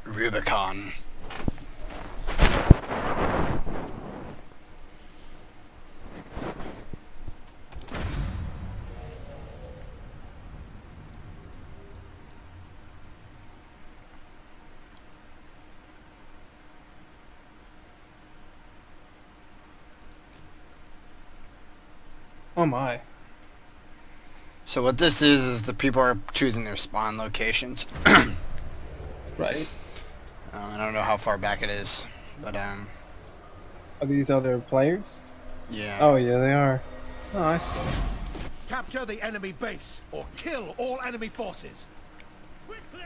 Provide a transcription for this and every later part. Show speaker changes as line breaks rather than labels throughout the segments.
Rubicon.
Oh my.
So what this is the people are choosing their spawn locations.
Right.
I don't know how far back it is, but
Are these other players?
yeah.
Oh yeah, they are. Oh, I see.
Capture the enemy base or kill all enemy forces. Quickly!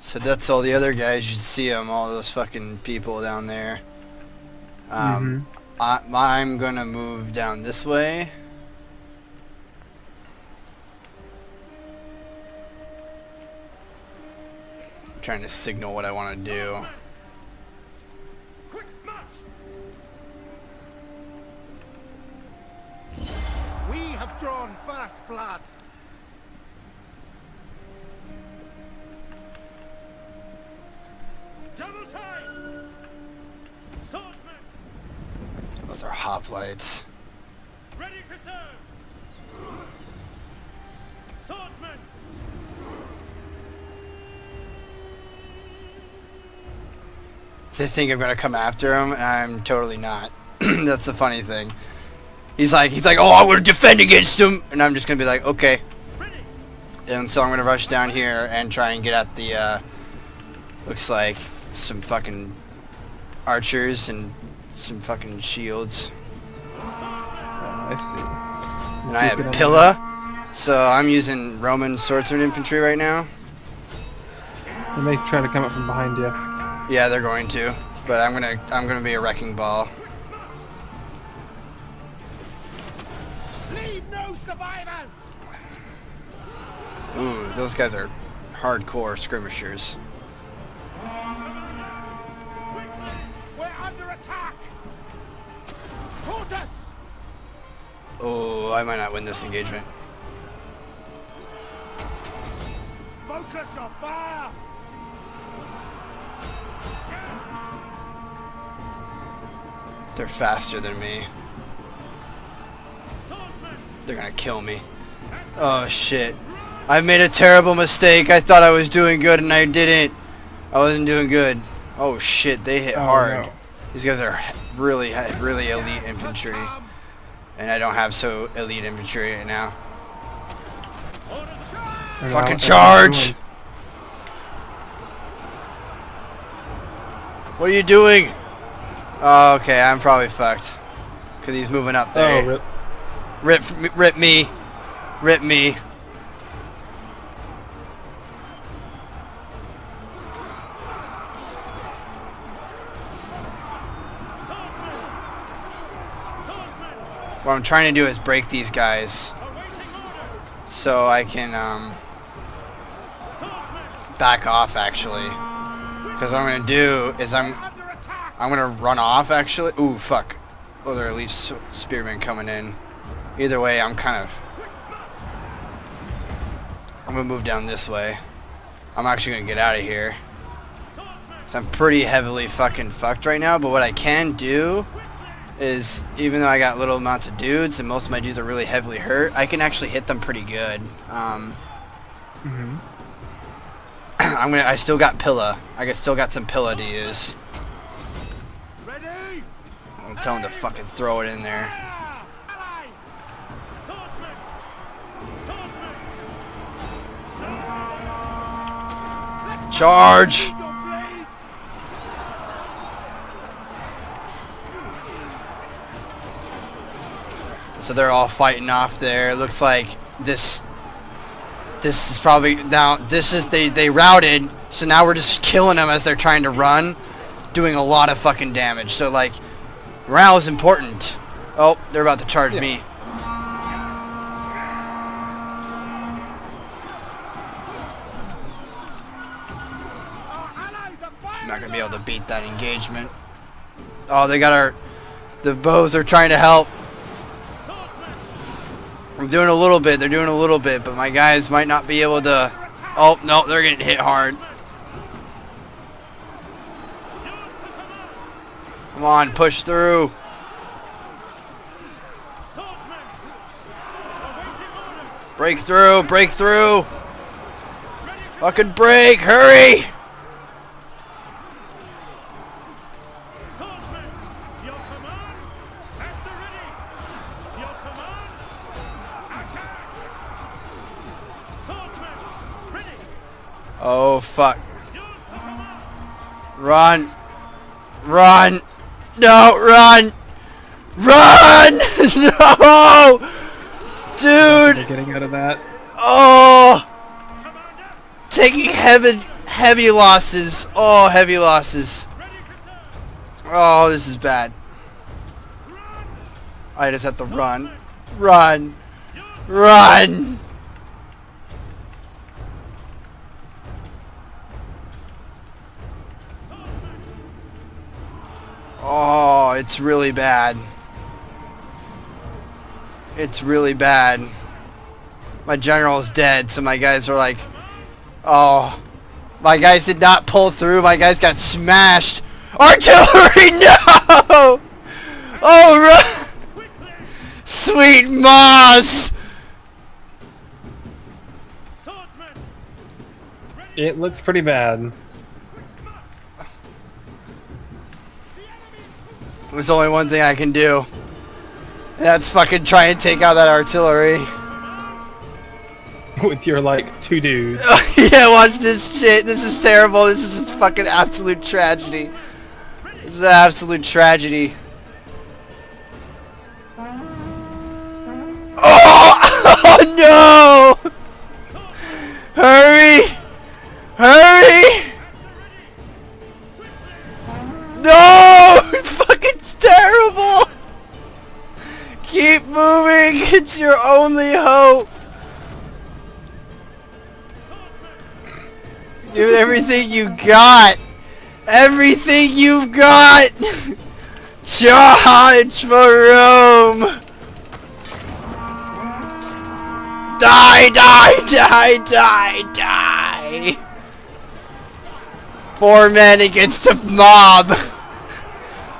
So that's all the other guys. You see them, all those fucking people down there. I'm gonna move down this way. I'm trying to signal what I want to do.
Quick march! We have drawn first blood. Double time! Swordsman!
Those are hoplites.
Ready to serve! Swordsman!
They think I'm gonna come after him, and I'm totally not. That's the funny thing. He's like, oh, I want to defend against him, and I'm just gonna be like, okay.
Ready!
And so I'm gonna rush down here and try and get at the, looks like some fucking archers and some fucking shields.
I see.
And I have Pilla, so I'm using Roman swordsman infantry right now.
They may try to come up from behind you.
Yeah, they're going to, but I'm gonna be a wrecking ball.
Leave no survivors!
Ooh, those guys are hardcore skirmishers.
We're under attack! Tortoise!
Oh, I might not win this engagement.
Focus your fire!
They're faster than me.
Swordsman!
They're gonna kill me. Oh shit. I made a terrible mistake. I thought I was doing good and I didn't. I wasn't doing good. Oh shit, they hit hard.
No.
These guys are really elite infantry. And I don't have so elite infantry right now.
Or
Fucking
no,
charge! What are you doing? Oh, okay, I'm probably fucked. Because he's moving up there.
Oh, rip.
Rip me. Rip me. What I'm trying to do is break these guys so I can back off actually. Because what I'm going to do is I'm going to run off actually. Ooh, fuck. Those are at least spearmen coming in. Either way, I'm going to move down this way. I'm actually going to get out of here. So I'm pretty heavily fucking fucked right now, but what I can do is, even though I got little amounts of dudes and most of my dudes are really heavily hurt, I can actually hit them pretty good. I still got Pilla. Still got some Pilla to use.
Ready?
I'll tell him to fucking throw it in there.
Allies! Swordsman! Swordsman!
Charge!
Your blades!
So they're all fighting off there. Looks like this is probably now. They routed. So now we're just killing them as they're trying to run, doing a lot of fucking damage. So like, morale is important. Oh, they're about to charge me. I'm not gonna be able to beat that engagement. Oh, they got the bows are trying to help. I'm doing a little bit. They're doing a little bit, but my guys might not be able to. Oh no, they're getting hit hard. Come on, push through. Break through, break through. Fucking break, hurry. Oh, fuck. Run. Run. No, run. Run! No! Dude!
They're getting out of that.
Oh! Taking heavy losses. Oh, heavy losses. Oh, this is bad. I just have to run. Run. Run! Oh, it's really bad. It's really bad. My general is dead, so my guys are like, oh, my guys did not pull through. My guys got smashed. Artillery, no! Oh, run! Sweet moss!
It looks pretty bad.
There's only one thing I can do. And that's fucking try and take out that artillery.
With your, like, 2 dudes.
Yeah, watch this shit. This is terrible. This is fucking absolute tragedy. This is an absolute tragedy. Oh! Oh no! Hurry! Hurry! No! Fucking terrible! Keep moving! It's your only hope! Give it everything you got! Everything you've got! Charge for Rome! Die! Die! Die! Die! Die! 4 men against a mob!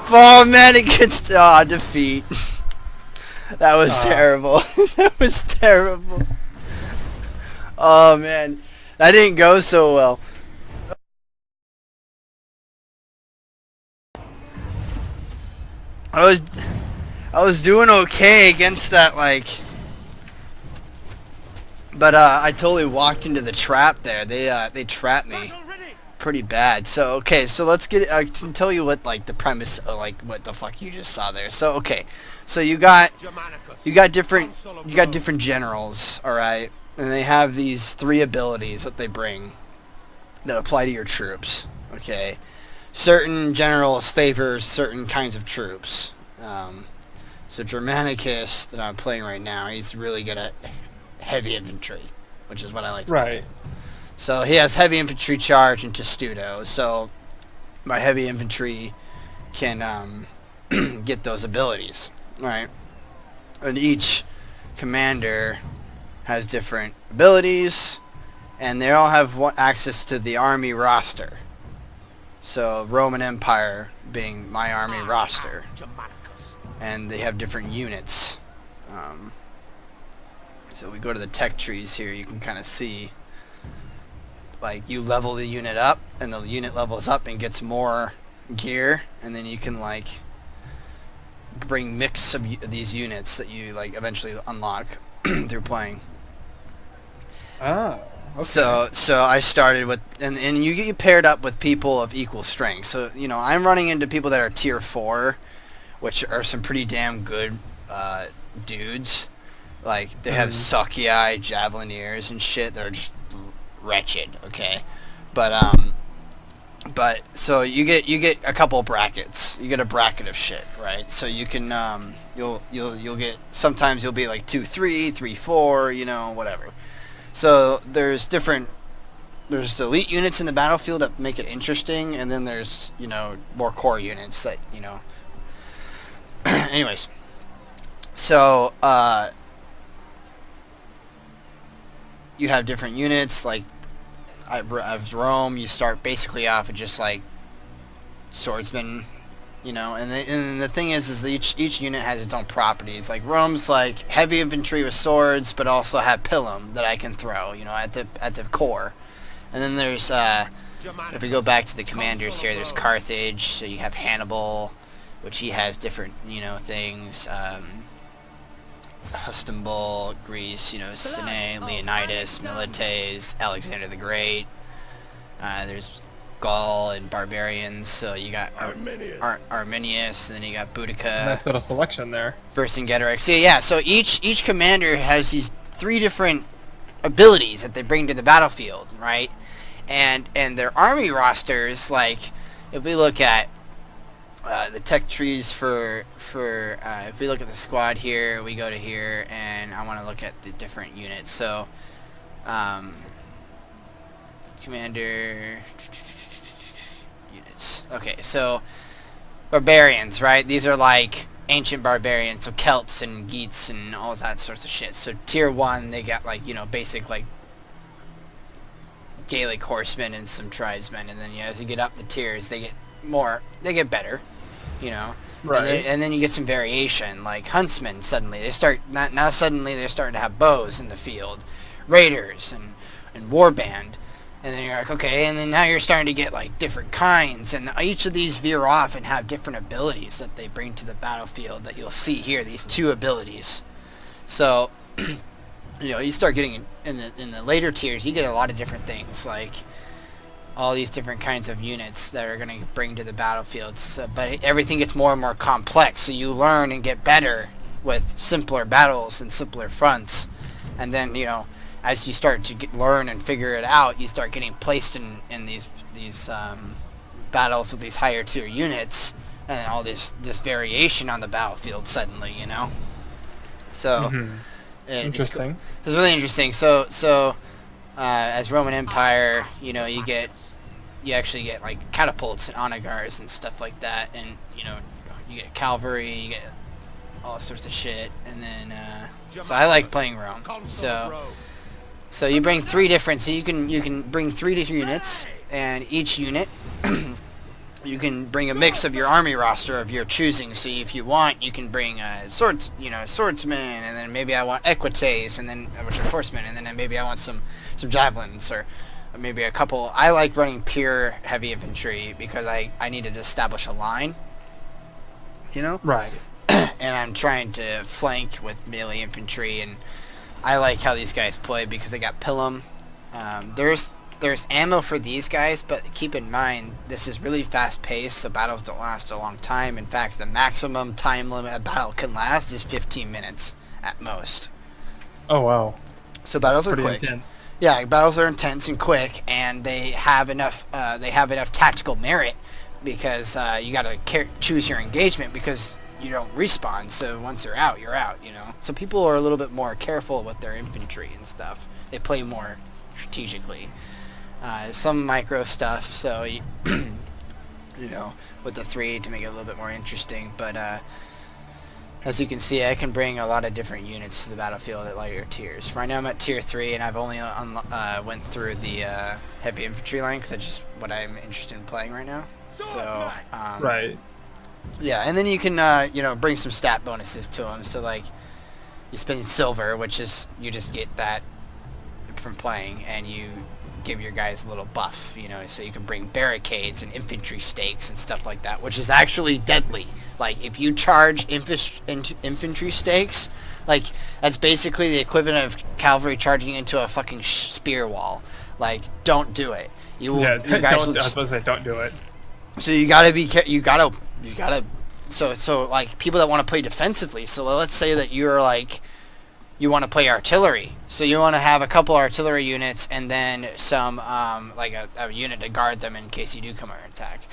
4 men against... Aw, defeat. That was terrible. That was terrible. Oh, man. That didn't go so well. I was doing okay against that, like... But, I totally walked into the trap there. They trapped me pretty bad. So, okay, so let's get... I can tell you what, like, the premise of, like, what the fuck you just saw there. So, okay. So, you got different generals, alright? And they have these 3 abilities that they bring that apply to your troops, okay? Certain generals favor certain kinds of troops. So Germanicus, that I'm playing right now, he's really good at heavy infantry, which is what I like to play. So he has heavy infantry charge and testudo, so my heavy infantry can get those abilities, right? And each commander has different abilities, and they all have access to the army roster. So Roman Empire being my army roster, and they have different units. So we go to the tech trees here, you can kind of see, like, you level the unit up, and the unit levels up and gets more gear, and then you can, like, bring mix of these units that you, like, eventually unlock through playing.
Oh, okay.
So I started with, and you get paired up with people of equal strength. So, you know, I'm running into people that are tier 4, which are some pretty damn good dudes. Like, they have Suckii, Javelineers, and shit. They're just wretched, okay? But so you get a couple brackets. You get a bracket of shit, right? So you can you'll get, sometimes you'll be like 2-3, 3-4, you know, whatever. So there's elite units in the battlefield that make it interesting, and then there's, you know, more core units that, you know. Anyways, so you have different units. Like, as Rome, you start basically off with just like swordsmen, You know, and the thing is that each unit has its own properties. Like Rome's like heavy infantry with swords, but also have pilum that I can throw. You know, at the core. And then there's if we go back to the commanders here, there's Carthage. So you have Hannibal, which he has different things. Hustonbul, Greece, Sine, Leonidas, Milites, Alexander the Great. There's Gaul and barbarians, so you got Arminius, and then you got Boudica.
Nice little selection there.
Vercingetorix. Yeah, so each commander has these 3 different abilities that they bring to the battlefield, right? And their army rosters, like, if we look at the tech trees for if we look at the squad here, we go to here, and I want to look at the different units. So, commander units. Okay, so barbarians, right? These are like ancient barbarians, so Celts and Geats and all that sorts of shit. So tier 1, they got like basic like Gaelic horsemen and some tribesmen, and then as you get up the tiers, they get better,
Right.
And then you get some variation, like huntsmen. Suddenly they're starting to have bows in the field, raiders and warband, and then you're like, okay, and then now you're starting to get like different kinds, and each of these veer off and have different abilities that they bring to the battlefield that you'll see here. These 2 abilities, so you start getting in the later tiers, you get a lot of different things, like all these different kinds of units that are going to bring to the battlefield. So, but everything gets more and more complex, so you learn and get better with simpler battles and simpler fronts. And then, as you start to learn and figure it out, you start getting placed in these battles with these higher tier units, and all this variation on the battlefield suddenly, So,
Interesting.
It's really interesting. So as Roman Empire, you actually get like catapults and onagars and stuff like that, and you get cavalry, you get all sorts of shit, and then so I like playing Rome. So you bring 3 different, so you can bring 3 different units, and each unit you can bring a mix of your army roster of your choosing. So if you want, you can bring swordsmen, and then maybe I want equites, and then which are horsemen, and then maybe I want some javelins, or maybe a couple. I like running pure heavy infantry because I needed to establish a line,
Right.
and I'm trying to flank with melee infantry, and I like how these guys play because they got pilum. There's ammo for these guys, but keep in mind, this is really fast-paced, so battles don't last a long time. In fact, the maximum time limit a battle can last is 15 minutes at most.
Oh, wow.
So battles are
Pretty
quick.
intense.
Yeah, battles are intense and quick, and they have enough tactical merit because you got to choose your engagement because you don't respawn. So once they're out, you're out. So people are a little bit more careful with their infantry and stuff. They play more strategically. Some micro stuff, so with the 3 to make it a little bit more interesting. But as you can see, I can bring a lot of different units to the battlefield at lighter tiers. Right now I'm at tier 3, and I've only went through the heavy infantry line because that's just what I'm interested in playing right now. So
Right.
yeah, and then you can bring some stat bonuses to them. So like you spend silver, which is you just get that from playing, and you give your guys a little buff, so you can bring barricades and infantry stakes and stuff like that, which is actually deadly. Like if you charge infantry stakes, like that's basically the equivalent of cavalry charging into a fucking spear wall. Like, don't do it. You will.
Yeah,
You guys
I was
will,
supposed to say, don't do it.
so you gotta be. You gotta. So like people that want to play defensively. So let's say that you're like. You want to play artillery, so you want to have a couple artillery units and then some like a unit to guard them in case you do come under attack.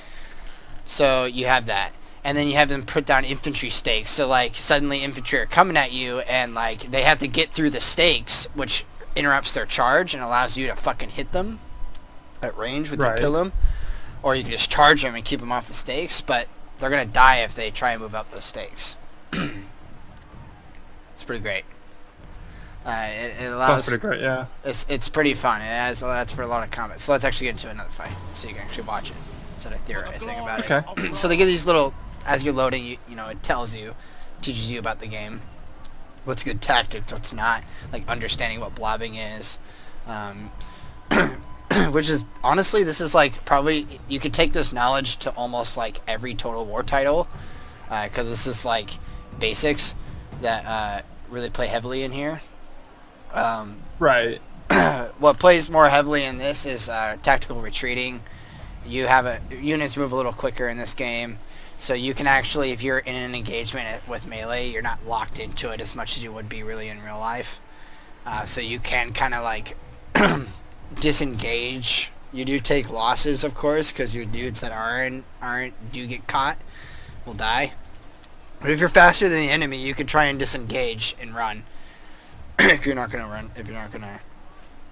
So you have that, and then you have them put down infantry stakes. So like suddenly infantry are coming at you, and like they have to get through the stakes, which interrupts their charge and allows you to fucking hit them at range with your pilum, or you can just charge them and keep them off the stakes. But they're gonna die if they try and move up those stakes. It's pretty great. It allows.
Sounds pretty great, yeah.
It's pretty fun. That's for a lot of comments. So let's actually get into another fight, so you can actually watch it instead of theorizing about
Okay.
it. So they give these little as you're loading, you know, it tells you, teaches you about the game, what's good tactics, what's not, like understanding what blobbing is, which is honestly, this is like probably you could take this knowledge to almost like every Total War title, because this is like basics that really play heavily in here.
Right.
What plays more heavily in this is tactical retreating. You have units move a little quicker in this game, so you can actually, if you're in an engagement with melee, you're not locked into it as much as you would be really in real life. So you can kind of like disengage. You do take losses, of course, because your dudes that do get caught will die. But if you're faster than the enemy, you can try and disengage and run. If you're not gonna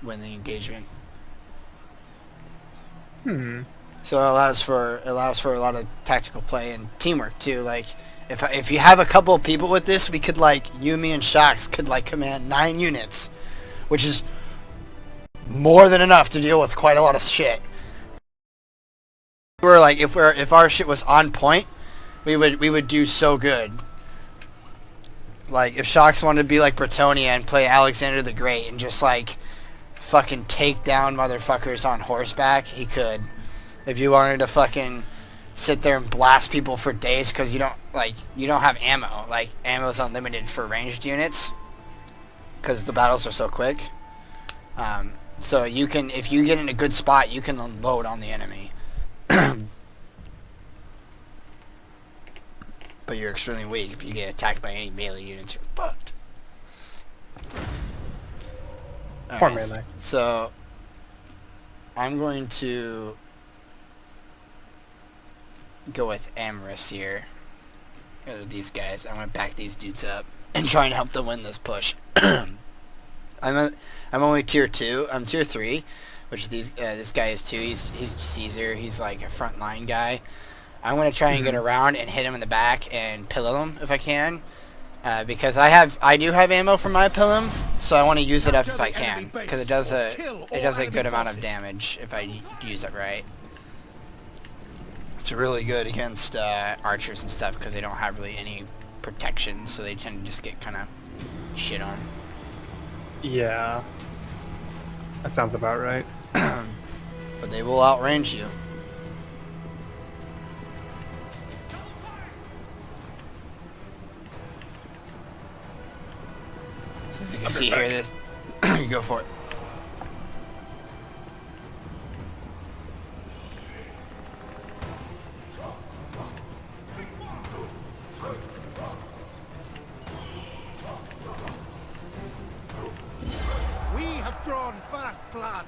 win the engagement. So it allows for a lot of tactical play and teamwork too. Like if you have a couple of people with this, we could like you, me, and Shox could like command 9 units, which is more than enough to deal with quite a lot of shit. We're like if our shit was on point, we would do so good. Like if Shox wanted to be like Bretonia and play Alexander the Great and just like fucking take down motherfuckers on horseback, he could. If you wanted to fucking sit there and blast people for days because you don't have ammo. Like ammo is unlimited for ranged units because the battles are so quick. So you can, if you get in a good spot, you can unload on the enemy. But you're extremely weak. If you get attacked by any melee units, you're fucked.
Poor melee.
So I'm going to go with Amorous here. These guys. I'm going to back these dudes up and try and help them win this push. I'm only tier 2. I'm tier 3, which is this guy is 2. He's Caesar. He's like a frontline guy. I'm going to try and get around and hit him in the back and pillow him if I can. Because I do have ammo for my pillow, so I want to use it up if I can, because it does a good amount of damage if I use it right. It's really good against archers and stuff because they don't have really any protection, so they tend to just get kind of shit on.
Yeah, that sounds about right.
But they will outrange you. So as you can see here, this go for it.
We have drawn fast blood.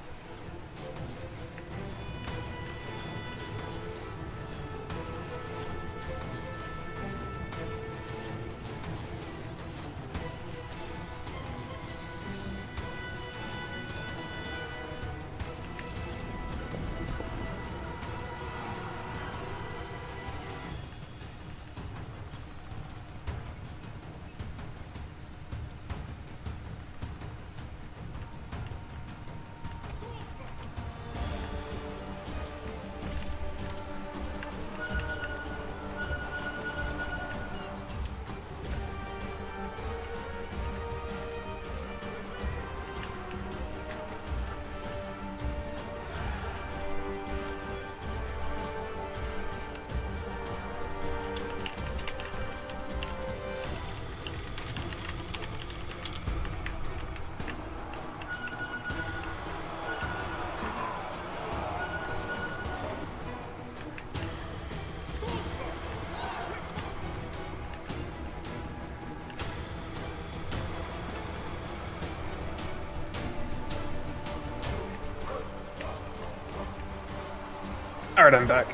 Alright, I'm back.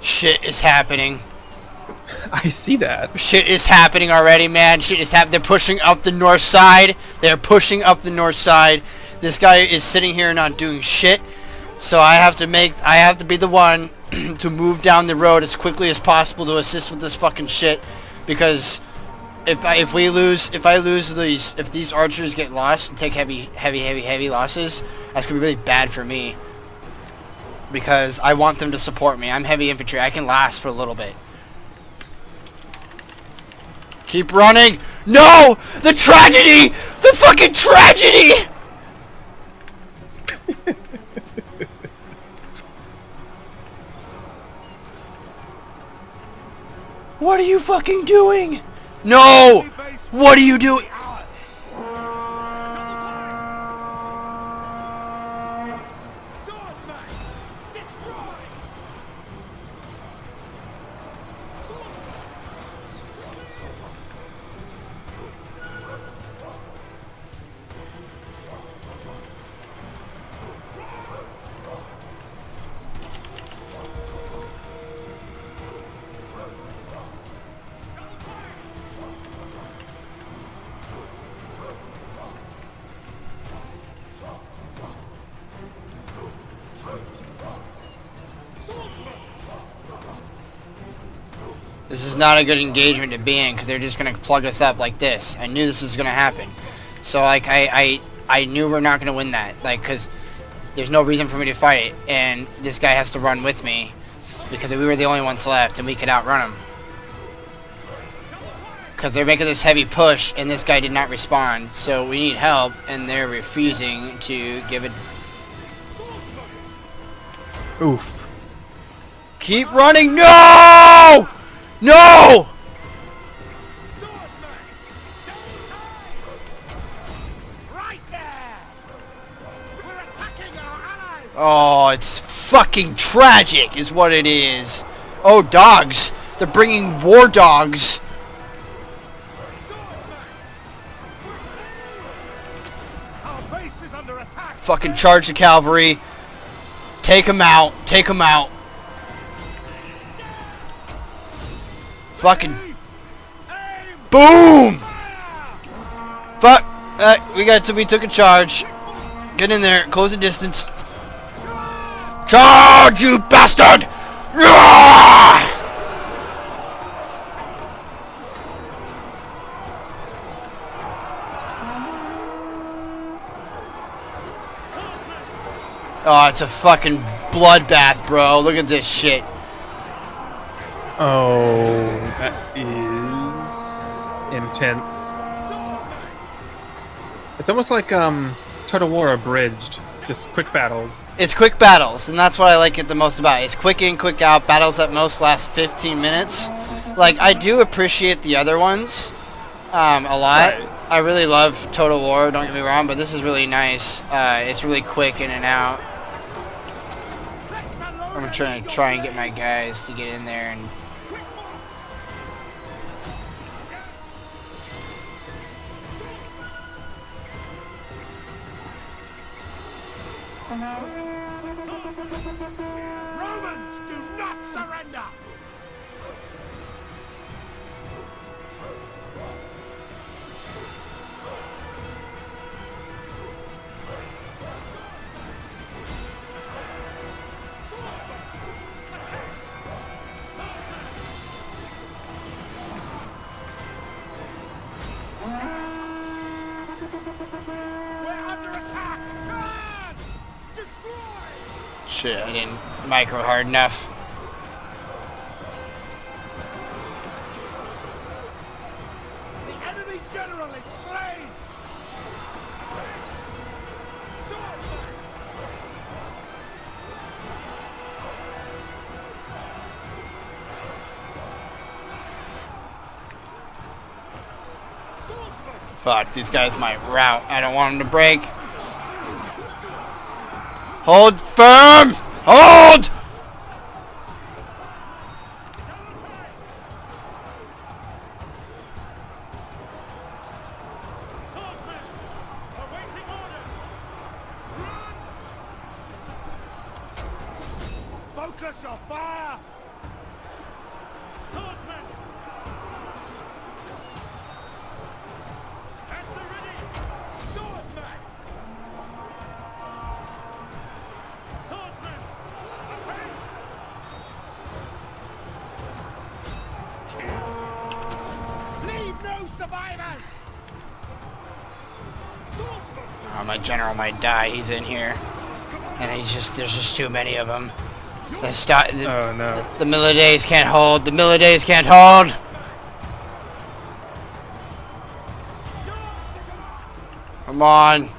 Shit is happening.
I see that.
Shit is happening already, man. Shit is happening. They're pushing up the north side. They're pushing up the north side. This guy is sitting here not doing shit. So I have to be the one to move down the road as quickly as possible to assist with this fucking shit. Because if these archers get lost and take heavy losses, that's gonna be really bad for me. Because I want them to support me. I'm heavy infantry. I can last for a little bit. Keep running. No! The tragedy! The fucking tragedy! What are you fucking doing? No! What are you doing? This is not a good engagement to be in because they're just gonna plug us up like this. I knew this was gonna happen, so like I knew we're not gonna win that. Like, because there's no reason for me to fight it, and this guy has to run with me because we were the only ones left, and we could outrun him. Because they're making this heavy push, and this guy did not respond, so we need help, and they're refusing to give it.
Oof.
Keep running! No! No! Oh, it's fucking tragic is what it is. Oh, dogs. They're bringing war dogs. Fucking charge the cavalry. Take them out. Take them out. Fucking boom! Fuck! We took a charge. Get in there. Close the distance. Charge, you bastard! Oh, it's a fucking bloodbath, bro. Look at this shit.
Oh, that is intense. It's almost like Total War abridged, just quick battles.
It's quick battles, and that's what I like it the most about it. It's quick in, quick out. Battles at most last 15 minutes. Like, I do appreciate the other ones a lot.
Right.
I really love Total War, don't get me wrong, but this is really nice. It's really quick in and out. I'm trying to try and get my guys to get in there and...
Romans, do not surrender! We're under attack! Guards! Destroy!
Shit, I didn't micro hard enough.
The enemy general is slain!
Fuck, these guys might rout. I don't want them to break. Hold firm! Hold!
Focus your fire! Swordsman! At the ready! Swordsman! Swordsman! Apace! Leave no survivors! Swordsman!
Oh, my general might die. He's in here. And there's just too many of them.
Oh no.
The militaries can't hold. The militaries can't hold. on.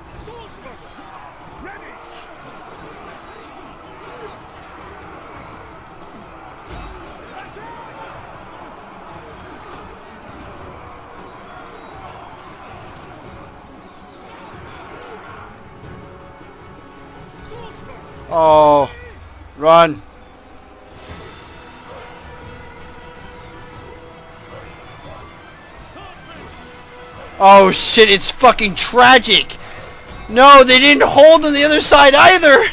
Oh, run. Oh shit, it's fucking tragic. No, they didn't hold on the other side either.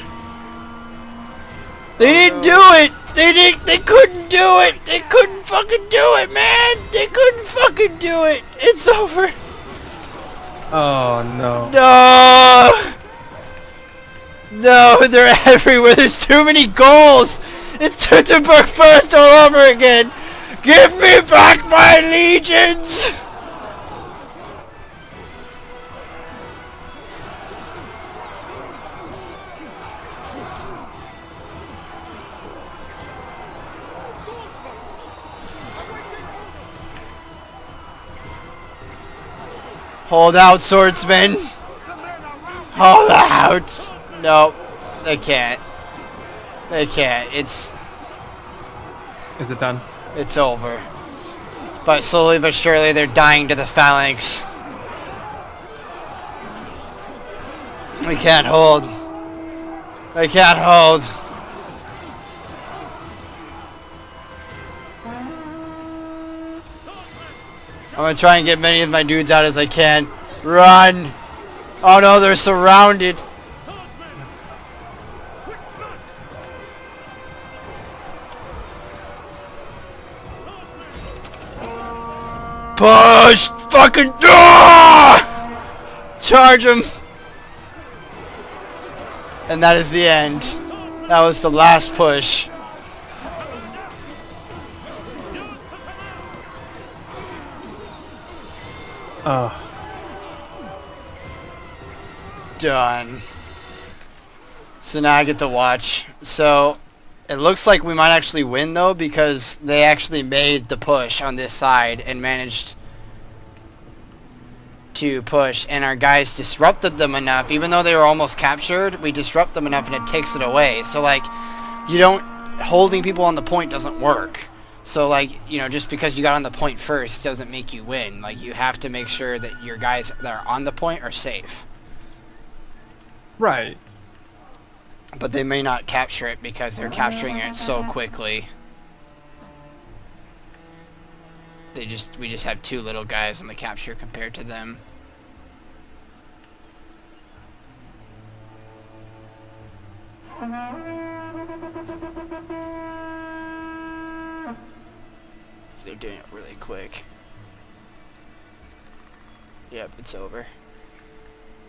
They didn't do it. They couldn't do it. They couldn't fucking do it, man. They couldn't fucking do it. It's over.
Oh no.
No. No, they're everywhere. There's too many goals. It's Teutoburg first all over again. Give me back my legions. Hold out, swordsman. Hold out. No, they can't. They can't.
Is it done?
It's over. But slowly but surely, they're dying to the phalanx. They can't hold. They can't hold. I'm gonna try and get many of my dudes out as I can. Run! Oh no, they're surrounded. Push! Fucking charge him! And that is the end. That was the last push. Done. So now I get to watch. So it looks like we might actually win though, because they actually made the push on this side and managed to push, and our guys disrupted them enough. Even though they were almost captured, we disrupt them enough and it takes it away. So like, you don't, holding people on the point doesn't work. So like, you know, just because you got on the point first doesn't make you win. Like, you have to make sure that your guys that are on the point are safe.
Right.
But they may not capture it because they're capturing it so quickly. We just have two little guys on the capture compared to them. So they're doing it really quick. Yep, it's over.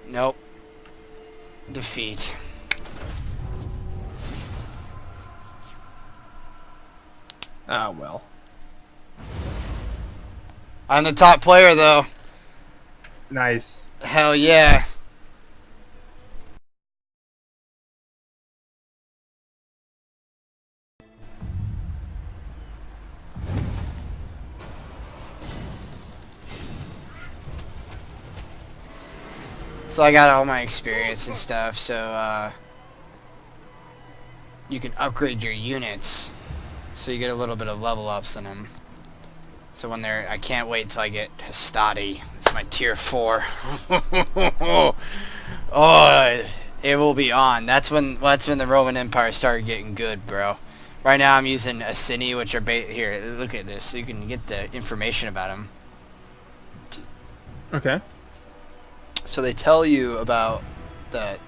Nope. Defeat.
Ah, well.
I'm the top player, though.
Nice.
Hell yeah. So I got all my experience and stuff, so you can upgrade your units, so you get a little bit of level ups in them. So when they're, I can't wait till I get Hastati. It's my tier 4. Oh, it will be on. That's when the Roman Empire started getting good, bro. Right now I'm using Asini, which are here. Look at this. So you can get the information about them.
Okay.
So they tell you about the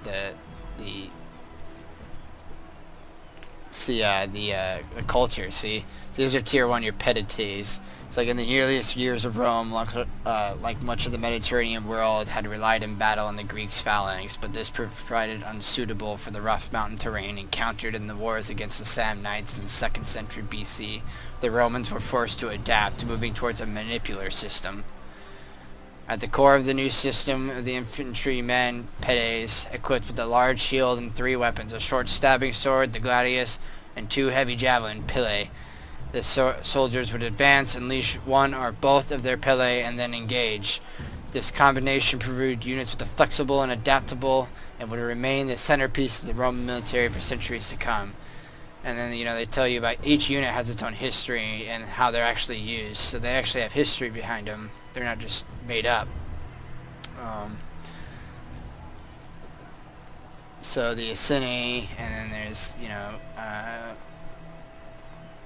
culture. See, these are tier 1, your pedites. It's like in the earliest years of Rome, like much of the Mediterranean world had relied in battle on the Greeks' phalanx, but this proved unsuitable for the rough mountain terrain encountered in the wars against the Samnites in the 2nd century BC. The Romans were forced to adapt, moving towards a manipular system. At the core of the new system of the infantrymen, pedes, equipped with a large shield and 3 weapons, a short stabbing sword, the gladius, and 2 heavy javelin, pile. The soldiers would advance, unleash one or both of their pile, and then engage. This combination provided units with a flexible and adaptable and would remain the centerpiece of the Roman military for centuries to come. And then, you know, they tell you about each unit has its own history and how they're actually used. So they actually have history behind them. They're not just made up. So the Iceni, and then there's, you know,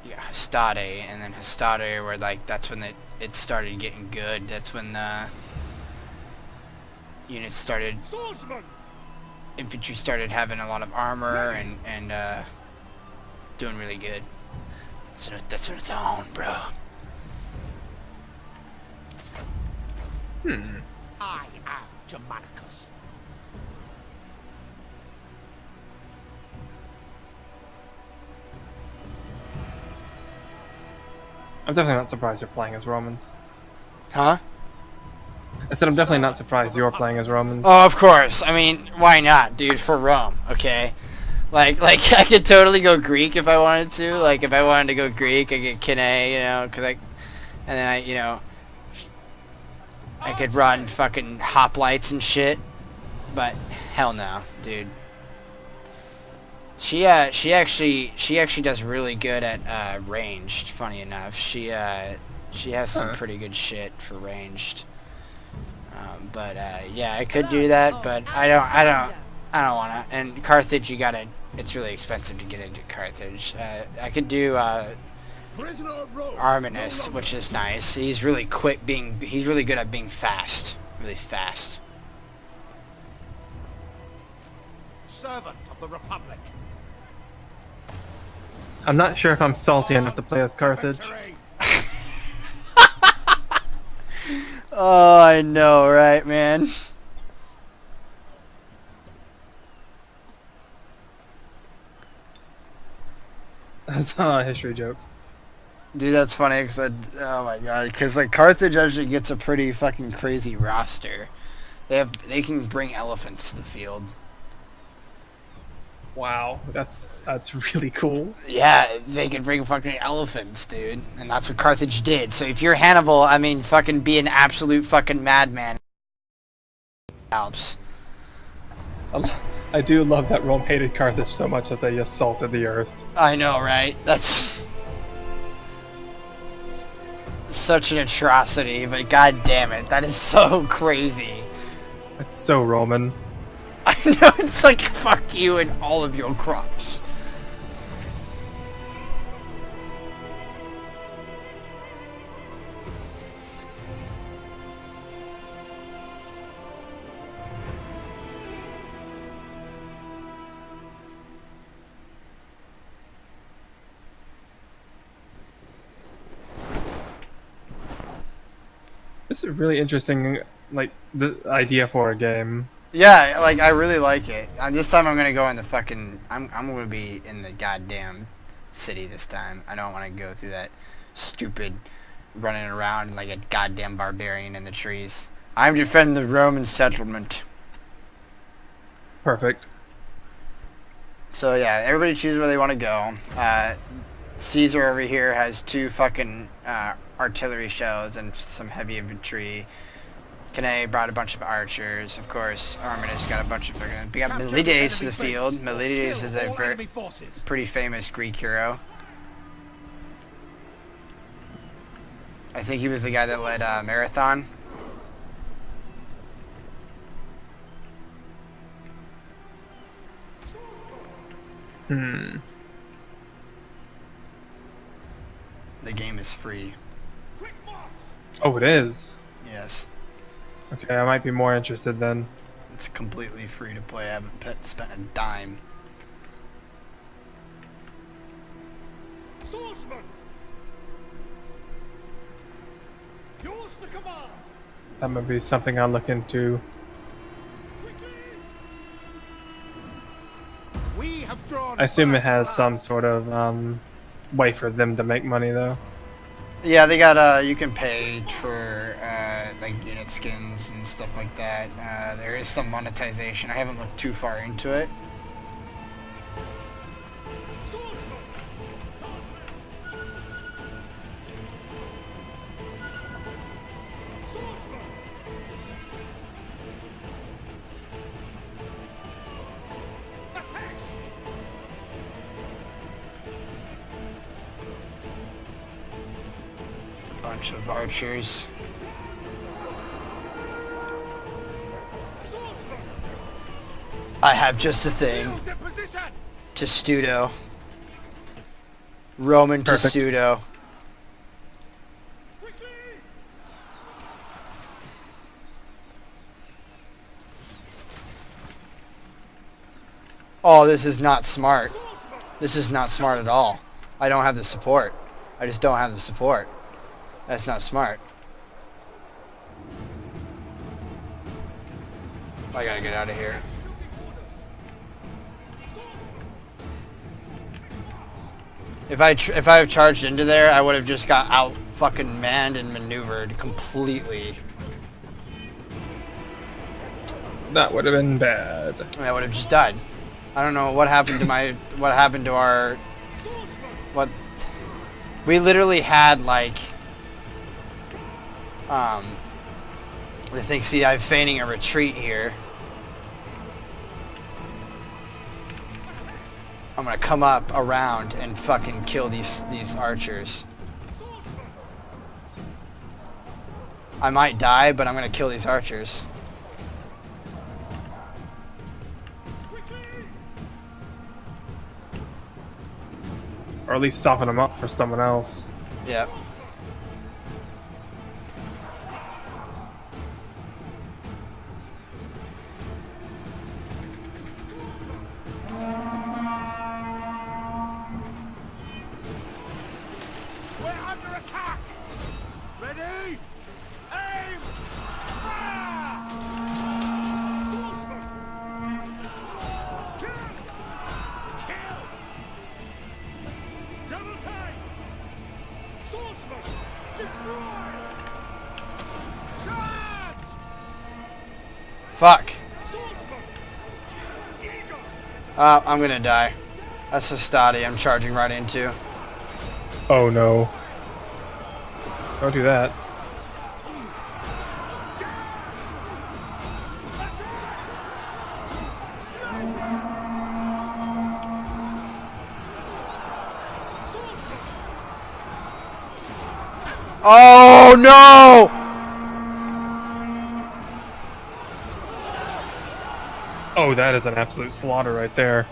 Hastade, and then Hastade, where, like, that's when it started getting good. That's when units started, infantry started having a lot of armor and doing really good. So that's when it's on, bro.
I am Germanicus.
I'm definitely not surprised you're playing as Romans.
Huh?
I said I'm definitely not surprised you're playing as Romans.
Oh, of course. I mean, why not, dude? For Rome, okay? Like I could totally go Greek if I wanted to. Like, if I wanted to go Greek, I get Kine, you know, and then you know, I could run fucking hoplites and shit. But hell no, dude. She actually does really good at ranged. Funny enough, she has some pretty good shit for ranged. But yeah, I could do that, but I don't wanna. And Carthage, it's really expensive to get into Carthage. I could do Arminus, which is nice. He's really he's really good at being fast, really fast.
Servant of the Republic.
I'm not sure if I'm salty enough to play as Carthage.
Oh, I know, right, man?
That's history jokes.
Dude, that's funny because oh my god, because like Carthage actually gets a pretty fucking crazy roster. They can bring elephants to the field.
Wow, that's really cool.
Yeah, they can bring fucking elephants, dude, and that's what Carthage did. So if you're Hannibal, I mean, fucking be an absolute fucking madman. Alps.
I do love that Rome hated Carthage so much that they assaulted the earth.
I know, right? That's such an atrocity, but god damn it, that is so crazy.
It's so Roman.
I know, it's like, fuck you and all of your crops.
This is really interesting, like, the idea for a game.
Yeah, like, I really like it. This time I'm gonna go in the fucking... I'm gonna be in the goddamn city this time. I don't want to go through that stupid running around like a goddamn barbarian in the trees. I'm defending the Roman settlement.
Perfect.
So yeah, everybody choose where they want to go. Caesar over here has 2 fucking artillery shells and some heavy infantry. Cannae brought a bunch of archers, of course. Arminus got a bunch of fucking... We got Milides to the field. Milides is a pretty famous Greek hero. I think he was the guy that led Marathon.
Hmm.
The game is free.
Oh, it is?
Yes.
Okay, I might be more interested then.
It's completely free to play. I haven't spent a dime.
Swordsman! Yours to command!
That might be something I'll look into.
We have drawn
I assume it has
first
some
blood.
sort of way for them to make money, though.
Yeah, they got you can pay for like unit skins and stuff like that. There is some monetization. I haven't looked too far into it.
Swordsman! Swordsman!
bunch of archers. I have just a thing. Testudo. Roman
Perfect.
Testudo. Oh, this is not smart. This is not smart at all. I don't have the support. I just don't have the support. That's not smart. I gotta get out of here. If I have charged into there, I would have just got out fucking manned and maneuvered completely.
That would have been bad.
I would have just died. I don't know what happened to my what we literally had like I think, see, I'm feigning a retreat here. I'm gonna come up around and fucking kill these archers. I might die, but I'm gonna kill these archers.
Or at least soften them up for someone else.
Yep.
We're under attack! Ready? Aim! Fire! Swordsman! Kill! Kill! Double take! Swordsman! Destroy! Charge!
Fuck.
Swordsman! Eagle!
I'm gonna die. That's the stadi I'm charging right into.
Oh no. Don't do that.
Oh no!
Oh, that is an absolute slaughter right there.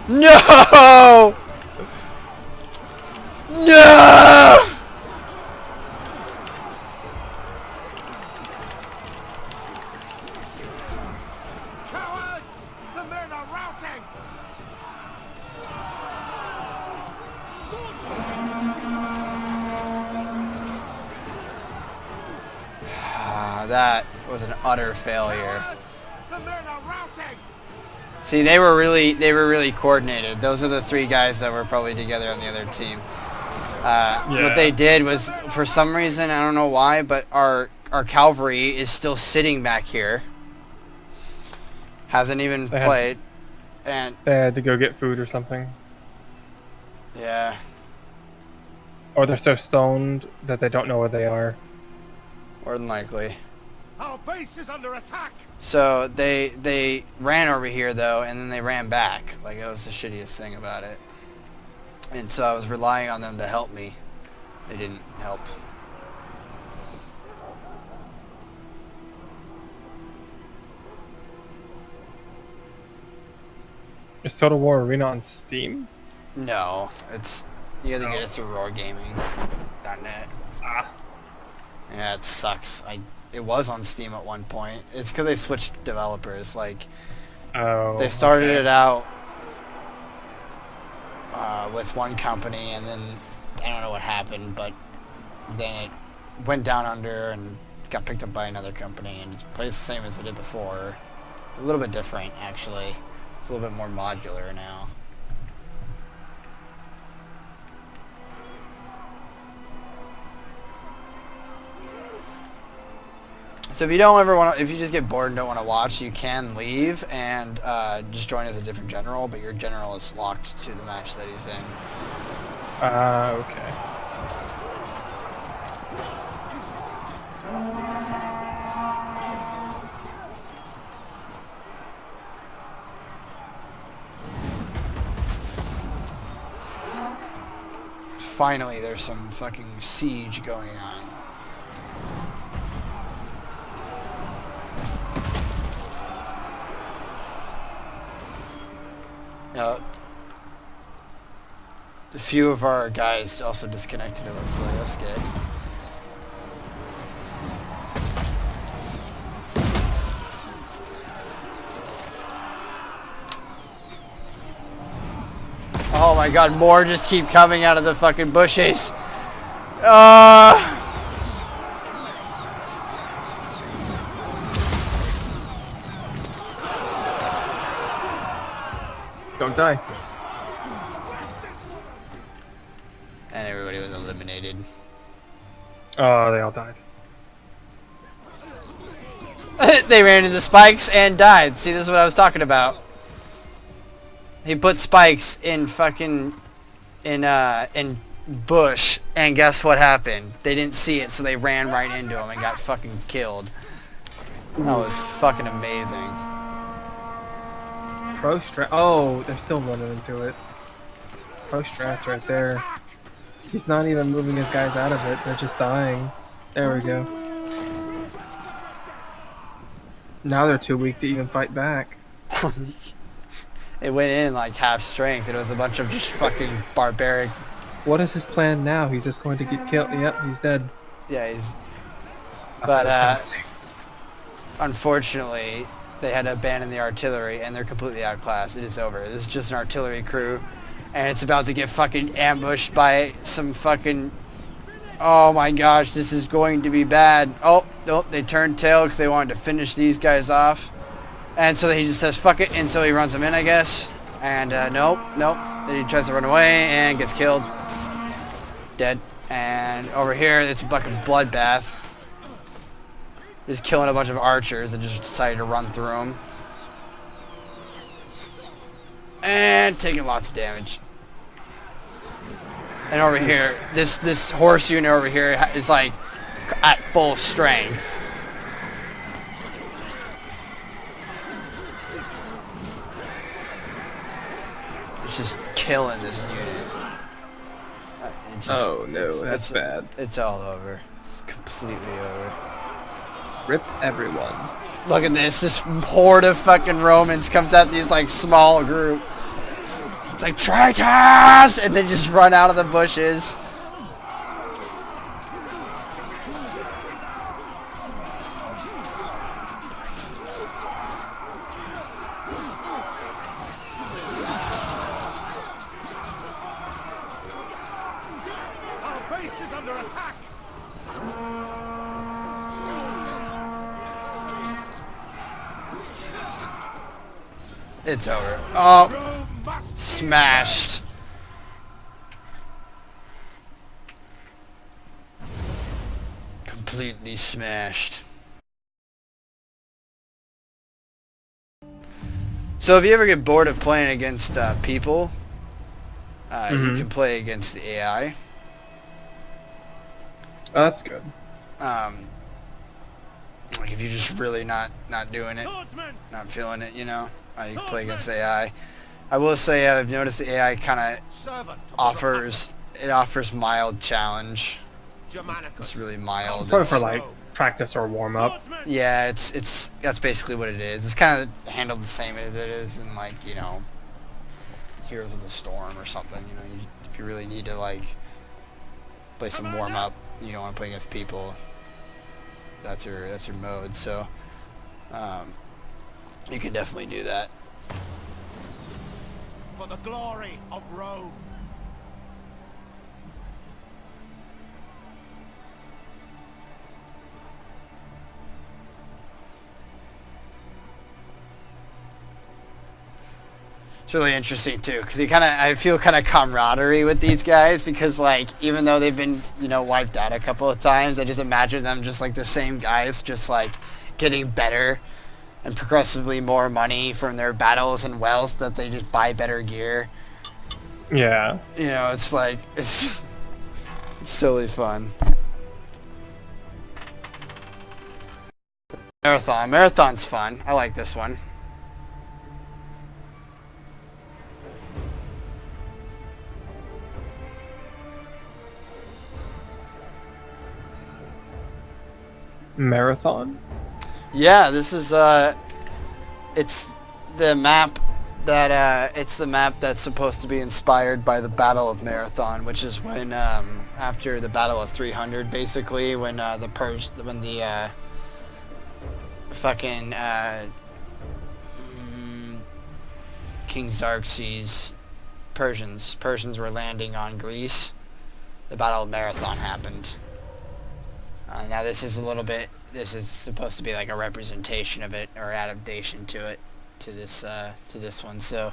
No! No!
Cowards! The men are routing! Swordsman!
That was an utter failure.
Cowards! The men are routing!
See, they were really coordinated. Those are the three guys that were probably together on the other team. What they did was, for some reason, I don't know why, but our cavalry is still sitting back here. Hasn't even
They had-
played. And
They had to go get food or something.
yeah.
Or they're so stoned that they don't know where they are.
More than likely.
Our base is under attack!
So they ran over here though, and then they ran back. Like, that was the shittiest thing about it. And so I was relying on them to help me. They didn't help.
Is Total War Arena on Steam?
No, it's you have to get it through roargaming.net.
Ah.
Yeah, it sucks. It was on Steam at one point. It's because they switched developers. Like,
Oh.
they started
okay.
it out with one company, and then I don't know what happened, but then it went down under and got picked up by another company, and it plays the same as it did before. A little bit different, actually. It's a little bit more modular now. So if you don't ever want to, if you just get bored and don't want to watch, you can leave and just join as a different general, but your general is locked to the match that he's in.
Okay.
Finally, there's some fucking siege going on. A few of our guys also disconnected, it looks like. That's good. Oh my god, more just keep coming out of the fucking bushes.
Don't die.
And everybody was eliminated.
Oh, they all died.
They ran into spikes and died. See, this is what I was talking about. He put spikes in fucking in bush, and guess what happened? They didn't see it, so they ran right into him and got fucking killed. That was fucking amazing.
Pro strat. Oh, they're still running into it. Pro strats right there. He's not even moving his guys out of it. They're just dying. There we go. Now they're too weak to even fight back.
It went in like half strength. It was a bunch of just fucking barbaric.
What is his plan now? He's just going to get killed. Yep, he's dead.
Yeah, he's.
I
But
thought it was gonna save-
unfortunately, they had to abandon the artillery, and they're completely outclassed. It is over. This is just an artillery crew, and it's about to get fucking ambushed by some fucking. Oh my gosh, this is going to be bad. Oh, nope, they turned tail because they wanted to finish these guys off. And so he just says, fuck it, and so he runs them in, I guess. And nope. Then he tries to run away and gets killed. Dead. And over here, it's a fucking bloodbath. Just killing a bunch of archers that just decided to run through them. And taking lots of damage. And over here, this horse unit over here is like at full strength. It's just killing this unit.
Oh no, that's bad.
It's all over. It's completely over.
Rip everyone.
Look at this. This horde of fucking Romans comes out these like small group. It's like traitors, and they just run out of the bushes.
Our base is under attack.
It's over. Oh, smashed. Completely smashed. So if you ever get bored of playing against people, you can play against the AI.
Oh, that's good.
Like if you're just really not doing it, not feeling it, you know, you can play against AI. I will say I've noticed the AI kind of offers mild challenge. It's really mild.
It's probably for like practice or warm up.
Yeah, it's that's basically what it is. It's kind of handled the same as it is in like, you know, Heroes of the Storm or something. You know, if you really need to like play some warm up, you don't want to play against people. That's your mode. So you can definitely do that.
For the glory of Rome.
It's really interesting too, because I feel kind of camaraderie with these guys, because like even though they've been, you know, wiped out a couple of times, I just imagine them just like the same guys, just like getting better and progressively more money from their battles and wealth that they just buy better gear.
Yeah.
You know, it's like it's totally fun. Marathon's fun. I like this one.
Marathon?
Yeah, this is it's the map it's the map that's supposed to be inspired by the Battle of Marathon, which is when after the Battle of 300, basically, when the fucking King Xerxes Persians were landing on Greece. The Battle of Marathon happened. Now this is supposed to be like a representation of it, or adaptation to it, to this one. So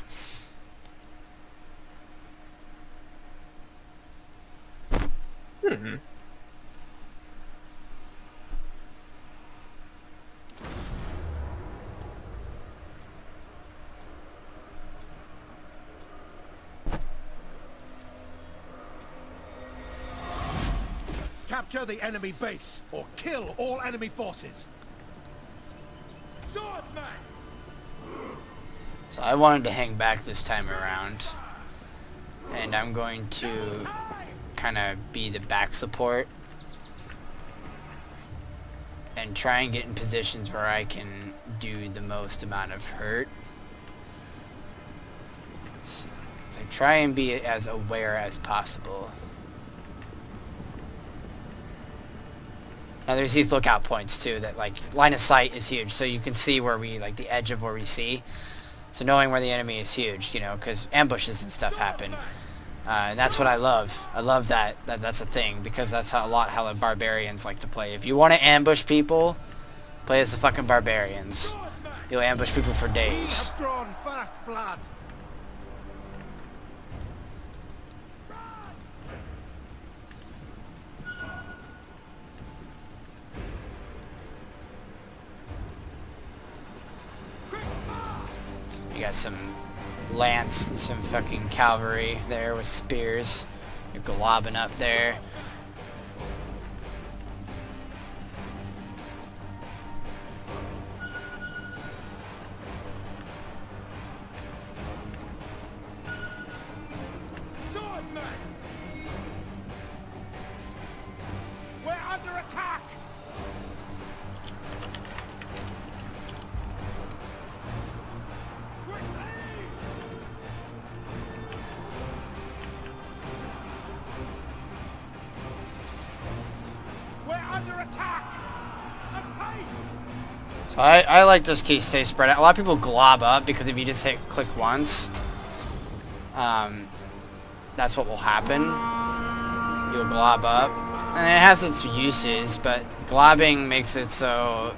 Capture the enemy base or kill all enemy forces. Swordsman!
So I wanted to hang back this time around, and I'm going to kind of be the back support and try and get in positions where I can do the most amount of hurt. So I try and be as aware as possible. Now there's these lookout points too that, like, line of sight is huge, so you can see where we, like, the edge of where we see. So knowing where the enemy is huge, you know, because ambushes and stuff happen. And that's what I love. I love that's a thing, because that's how the barbarians like to play. If you want to ambush people, play as the fucking barbarians. You'll ambush people for days.
Have drawn fast blood.
You got some lance, some fucking cavalry there with spears. You're globbing up there.
Swordsman! We're under attack!
So I like this case stay spread out. A lot of people glob up because if you just click once, that's what will happen. You'll glob up, and it has its uses, but globbing makes it so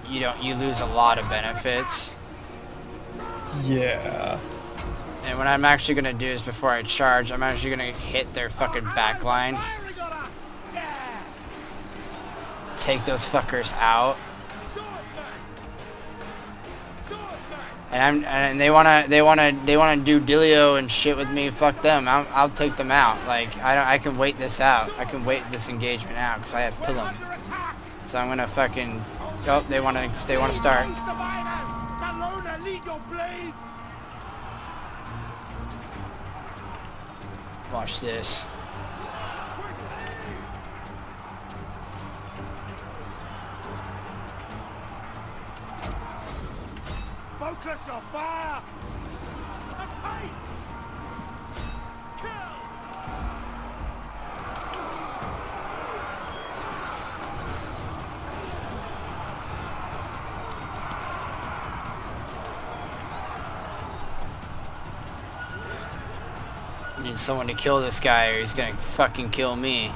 you lose a lot of benefits.
Yeah.
And what I'm actually gonna do is, before I charge, I'm actually gonna hit their fucking back line. Take those fuckers out. And they wanna do dealio and shit with me. Fuck them. I'll take them out. Like, I can wait this out. I can wait this engagement out because I have Pilum. So I'm gonna fucking. Oh, they wanna start. Watch this.
Focus your fire!
I need someone to kill this guy or he's gonna fucking kill me.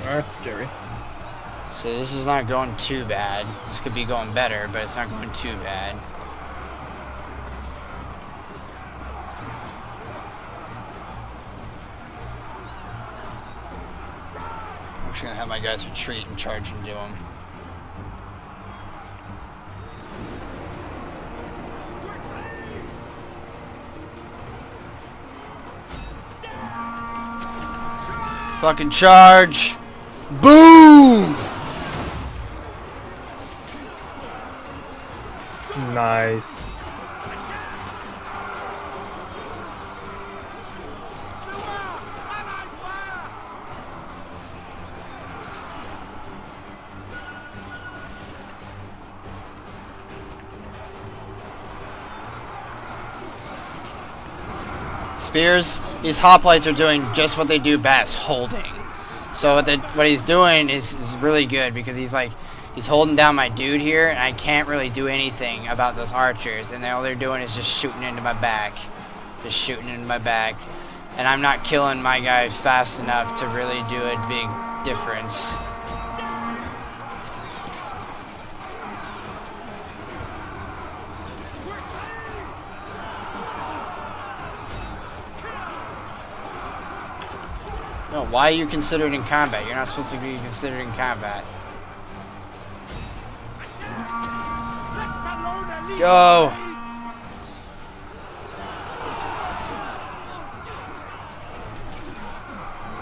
That's scary.
So this is not going too bad. This could be going better, but it's not going too bad. I'm just gonna have my guys retreat and charge into him. Fucking charge! Boom!
Nice.
Spears, these hoplites are doing just what they do best, holding. So what he's doing is really good because he's holding down my dude here, and I can't really do anything about those archers, and all they're doing is just shooting into my back. Just shooting into my back. And I'm not killing my guys fast enough to really do a big difference. No, why are you considered in combat? You're not supposed to be considered in combat. Go!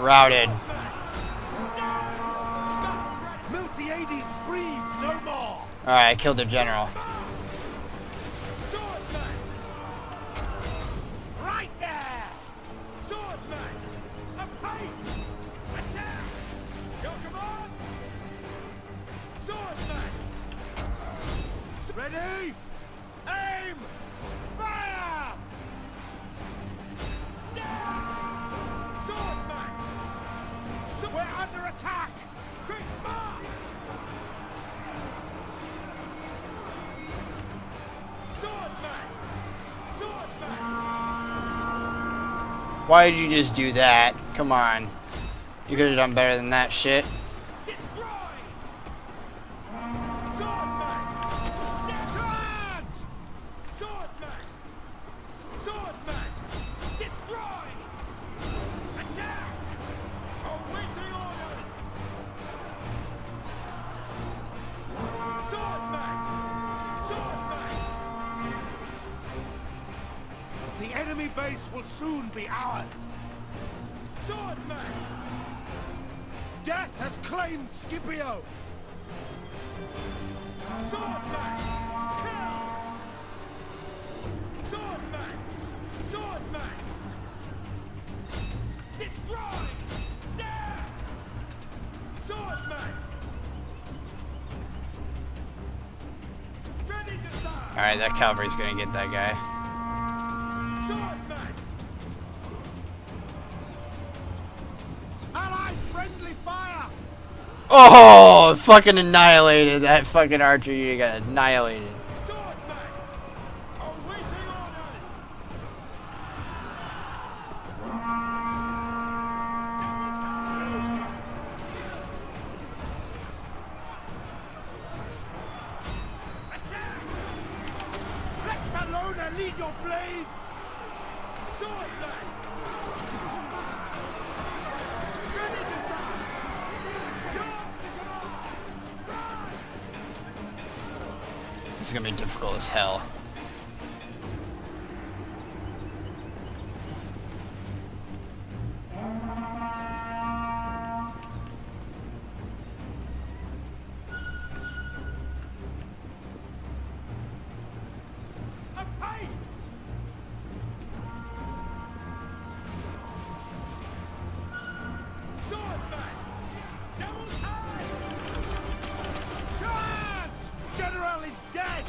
Routed. Alright, I killed their general.
Right there! Swordsman! A pace! Attack! Your command! Swordsman! Ready? Aim! Fire! Swordsman! So we're under attack! Quick march! Swordsman! Swordsman!
Why did you just do that? Come on. You could have done better than that shit.
Destroy! Swordsman! Charge! Swordsman! Swordsman! Destroy! Attack! Awaiting orders! Swordsman! Swordsman! The enemy base will soon be ours! Swordsman! Death has claimed Scipio! Swordsman! Kill! Swordsman! Swordsman! Destroy! Death! Swordsman! Ready to die!
Alright, that cavalry's gonna get that guy.
Swordsman! Allied friendly fire!
Oh, fucking annihilated. That fucking archer unit got annihilated.
Swordsman! Awaiting orders! Attack! Let Bellona lead your blades! Swordsman! Ready to fight! Yours to command! Run!
This is gonna be difficult as hell.
A pace! Swordsman! Double time! Charge! General is dead!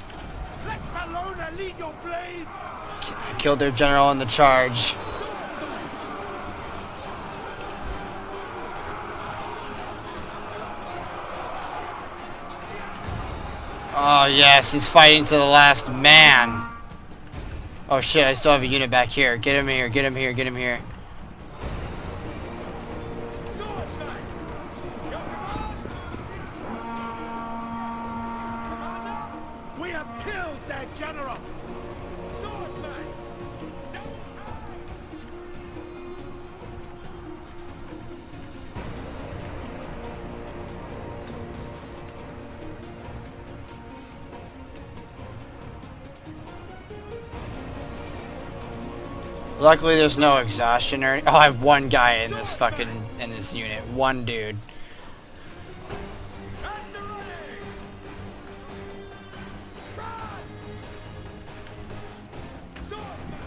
Let Bellona lead your blades!
Killed their general in the charge. Oh yes, he's fighting to the last man. Oh shit, I still have a unit back here. Get him here, get him here, get him here.
Swordsman! Your command! Commander! We have killed their general! Swordsman! Double time!
Luckily there's no exhaustion or oh, I have one guy in this unit. One dude.
And ready! Run! Swordsman!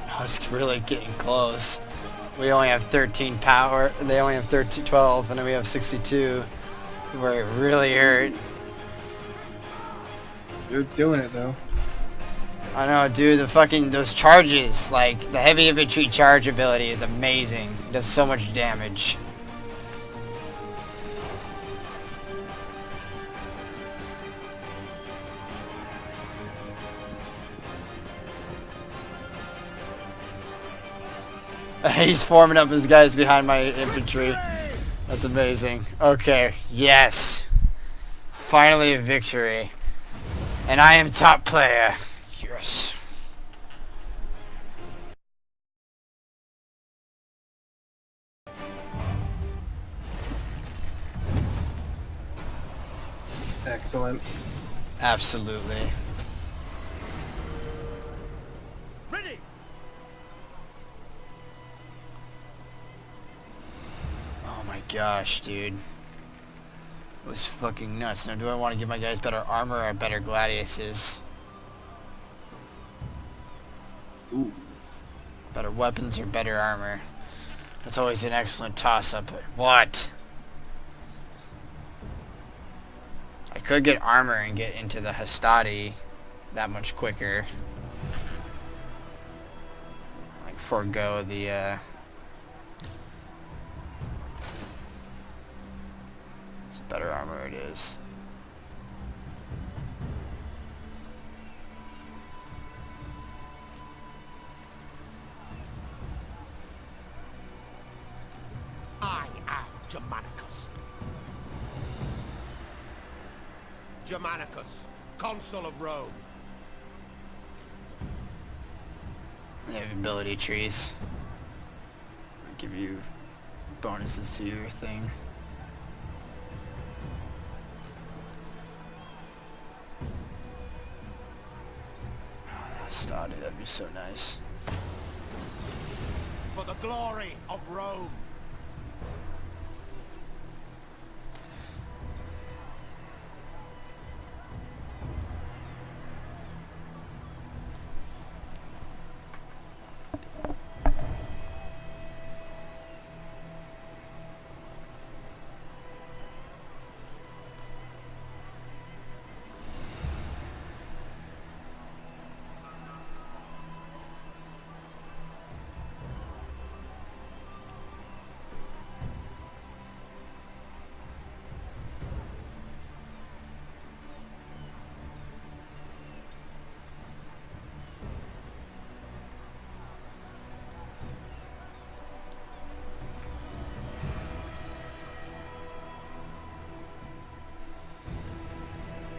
Oh, it's really getting close. We only have 13 power. They only have 13, 12, and then we have 62. Where it really hurt.
You're doing it though.
I know, dude. Those charges, like the heavy infantry charge ability, is amazing. It does so much damage. He's forming up his guys behind my infantry. That's amazing. Okay, yes. Finally a victory. And I am top player. Yes.
Excellent.
Absolutely.
Ready.
Oh my gosh, dude. It was fucking nuts. Now, do I want to give my guys better armor or better gladiuses?
Ooh.
Better weapons or better armor? That's always an excellent toss-up. What? I could get armor and get into the Hastati that much quicker. Like, forego the, It's better armor it is.
I am Germanicus. Germanicus, consul of Rome.
They have ability trees. I'll give you bonuses to your thing. Hastati, that'd be so nice.
For the glory of Rome.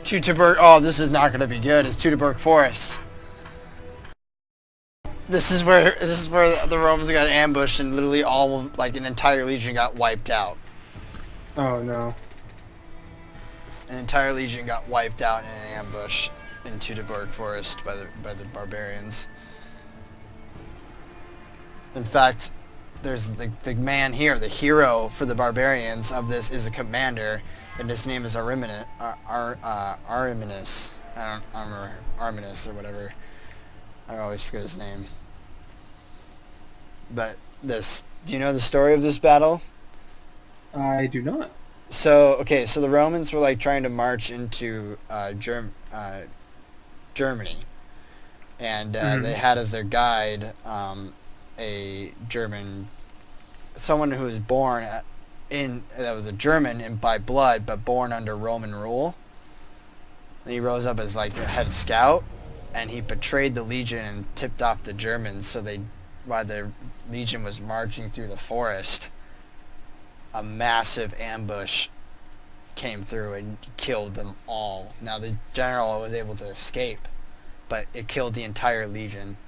Teutoburg. Oh, this is not going to be good. It's Teutoburg Forest. This is where the Romans got ambushed and literally all like an entire legion got wiped out.
Oh no.
An entire legion got wiped out in an ambush in Teutoburg Forest by the barbarians. In fact, there's the man here, the hero for the barbarians of this is a commander, and his name is Ariminus. Ariminus. I don't remember. Arminus or whatever. I always forget his name. But this, do you know the story of this battle?
I do not.
So, okay, so the Romans were like trying to march into Germany. And they had as their guide a German, someone who was born that was a German and by blood, but born under Roman rule. And he rose up as like a head scout, and he betrayed the legion and tipped off the Germans. So while the legion was marching through the forest, a massive ambush came through and killed them all. Now the general was able to escape, but it killed the entire legion.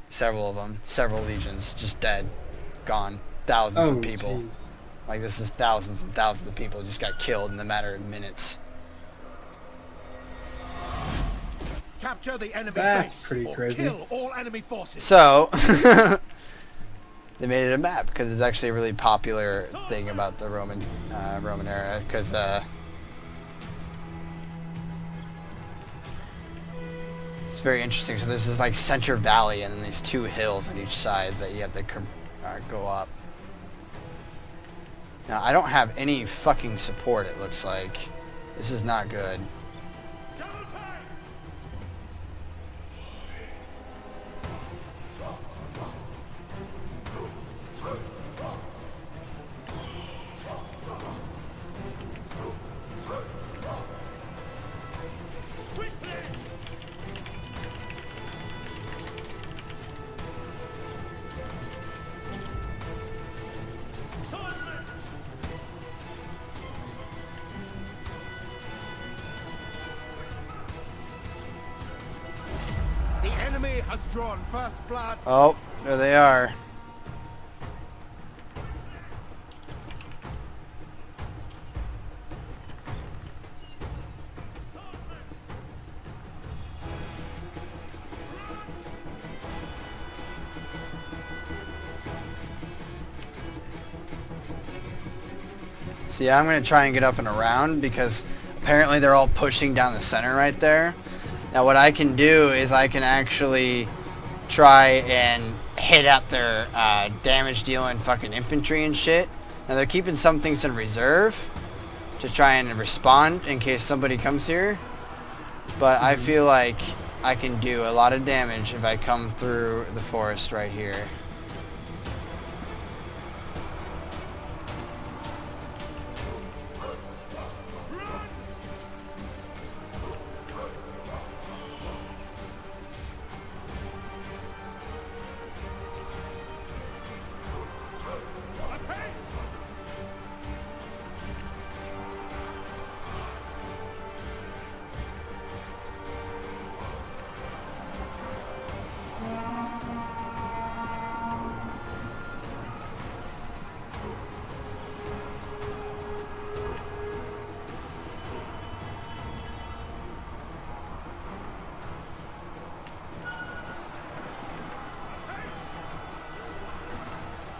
Several legions just dead, gone. Thousands of people.
Geez.
Like, this is thousands and thousands of people just got killed in a matter of minutes.
Capture the enemy
That's
base
pretty
or
crazy.
kill all enemy forces.
So, they made it a map because it's actually a really popular thing about the Roman era, because it's very interesting. So there's this like center valley and then these two hills on each side that you have to Alright, go up. Now, I don't have any fucking support, it looks like. This is not good.
The enemy has drawn first blood.
Oh, there they are. See, I'm going to try and get up and around because apparently they're all pushing down the center right there. Now what I can do is I can actually try and hit at their damage dealing fucking infantry and shit. Now they're keeping some things in reserve to try and respond in case somebody comes here. But I feel like I can do a lot of damage if I come through the forest right here.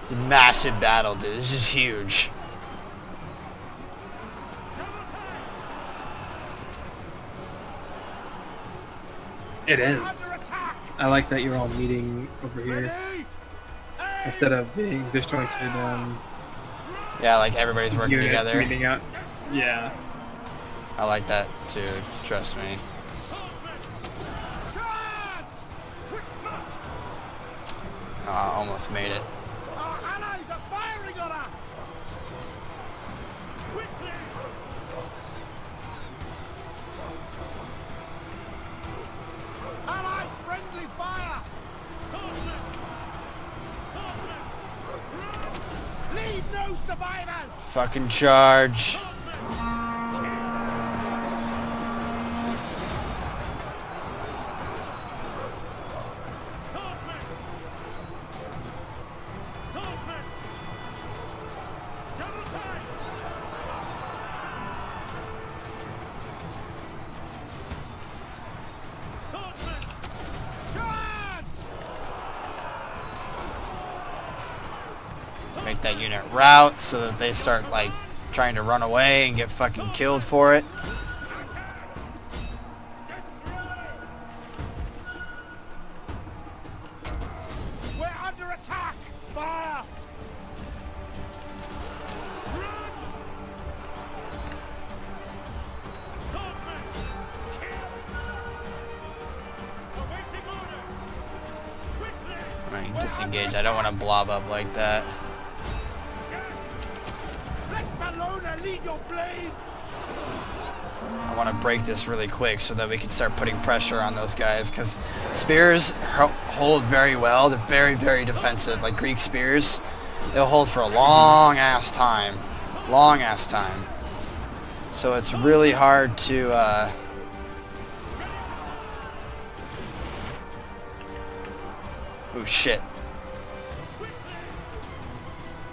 It's a massive battle, dude. This is huge.
It is. I like that you're all meeting over here instead of being disjointed.
Yeah, like everybody's working
Units
together.
meeting out. Yeah.
I like that too. Trust me. Almost made it.
Our allies are firing on us. Quickly. Allied friendly fire. Leave no survivors.
Fucking charge. Make that unit route so that they start like trying to run away and get fucking killed for it.
We're under attack. Fire.
Right, disengage. I don't want to blob up like that.
Let Bellona lead your blades.
I want to break this really quick so that we can start putting pressure on those guys because spears hold very well. They're very, very defensive. Like Greek spears, they'll hold for a long ass time. Long ass time. So it's really hard to oh shit.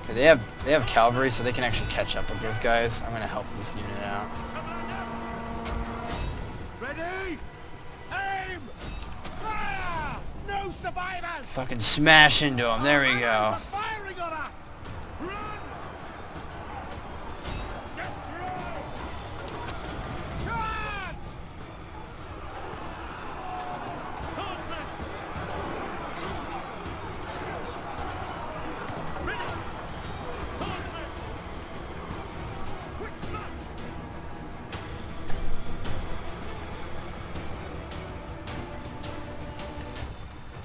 Okay, they have cavalry so they can actually catch up with those guys. I'm gonna help this unit out.
Ready? Aim! Fire! No survivors!
Fucking smash into them. There we go.
Firing on us! Run! Destroy! Charge! Swordsman!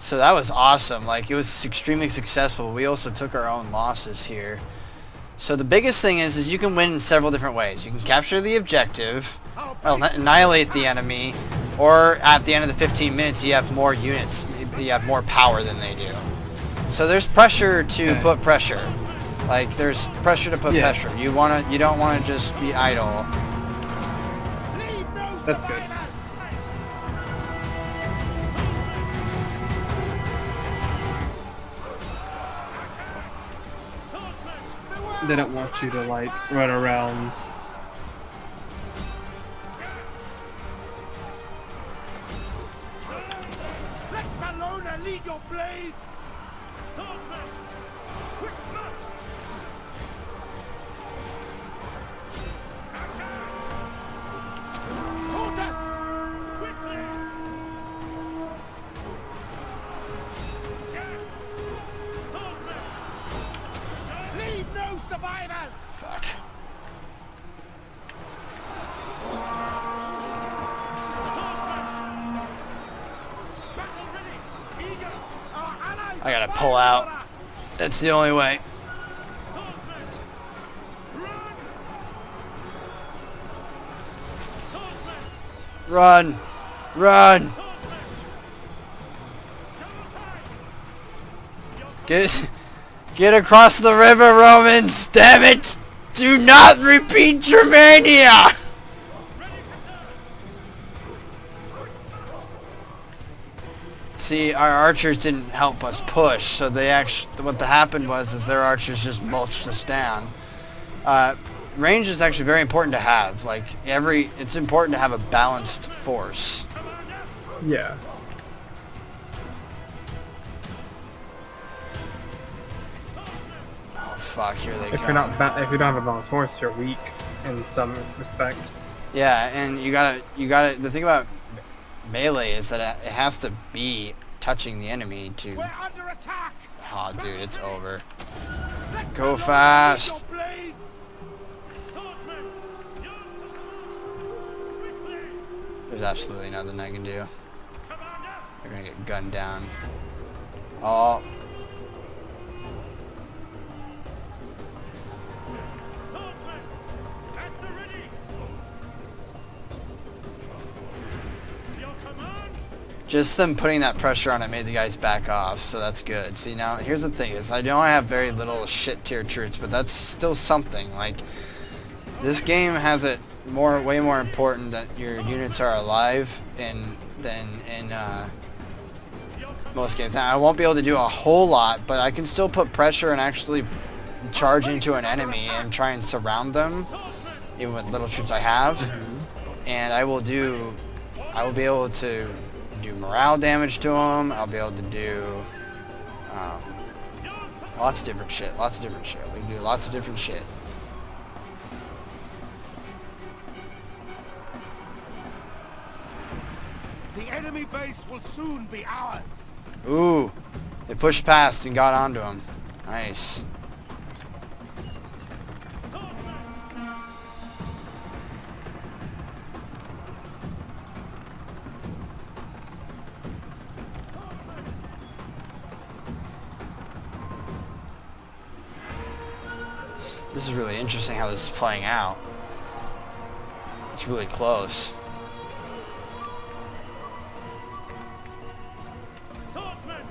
So that was awesome. Like, it was extremely successful. We also took our own losses here. So the biggest thing is you can win in several different ways. You can capture the objective, annihilate the enemy, or at the end of the 15 minutes you have more units. You have more power than they do. So there's pressure to put pressure. Like, there's pressure to put pressure. You don't wanna just be idle.
That's good. They don't want you to, like, run around.
Let Bellona lead your blades! Swordsman! Quick flush! Tortoise! Quickly! Swordsman! Leave no survivors!
Fuck.
Battle ready! Eager! Our allies
I gotta
are
pull
fighting
out.
for us!
That's the only way.
Swordsman! Run! Swordsman!
Run! Run!
Swordsman! Double time!
Get across the river, Romans! Damn it! Do not repeat Germania! See, our archers didn't help us push, so they what happened was their archers just mulched us down. Range is actually very important to have. Like, it's important to have a balanced force.
Yeah.
Oh fuck, here they
If
go.
you're not if you don't have a balanced horse, you're weak in some respect.
Yeah, and you gotta. The thing about melee is that it has to be touching the enemy to.
We're under attack!
Oh, dude, it's over.
Let
Go
Bellona
fast.
lead your blades! Swordsman! Quickly!
There's absolutely nothing I can do.
Commander!
They're gonna get gunned down. Oh,
Swordsman! At the ready! Your command!
just them putting that pressure on it made the guys back off, so that's good. See, now here's the thing: is I know I have very little shit tier troops, but that's still something. Like, this game has it way more important that your units are alive than in most games. Now, I won't be able to do a whole lot, but I can still put pressure and actually charge into an enemy and try and surround them, even with little troops I have. And I will be able to do morale damage to them. I'll be able to do lots of different shit. We can do lots of different shit.
The enemy base will soon be ours!
Ooh, they pushed past and got onto him. Nice. This is really interesting how this is playing out. It's really close.
Swordsman!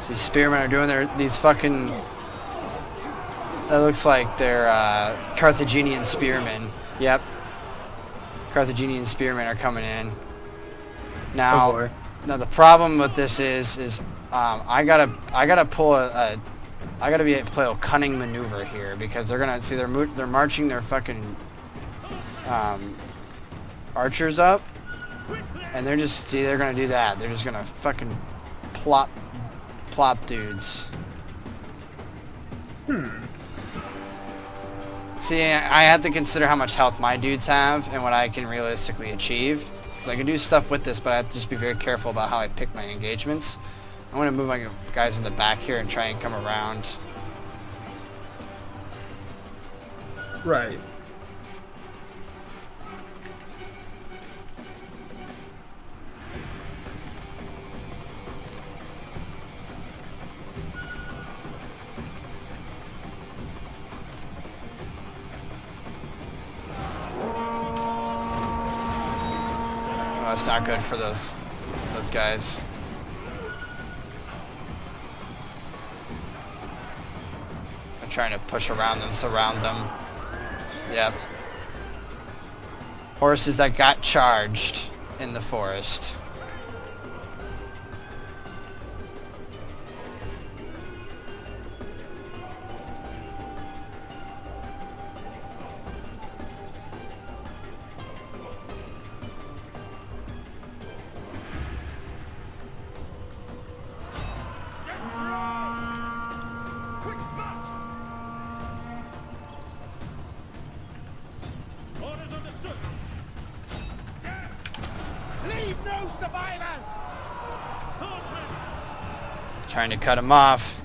These spearmen are doing these fucking. That looks like they're Carthaginian spearmen. Yep. Carthaginian spearmen are coming in. Now,
Oh boy.
now the problem with this is I gotta play a cunning maneuver here because they're gonna see they're marching their fucking archers up, and they're gonna do that. They're just gonna fucking plop dudes. See, I have to consider how much health my dudes have and what I can realistically achieve. Because I can do stuff with this, but I have to just be very careful about how I pick my engagements. I want to move my guys in the back here and try and come around.
Right.
Oh, that's not good for those guys. I'm trying to push around them, surround them. Yep. Horses that got charged in the forest.
Leave no survivors!
Trying to cut him off.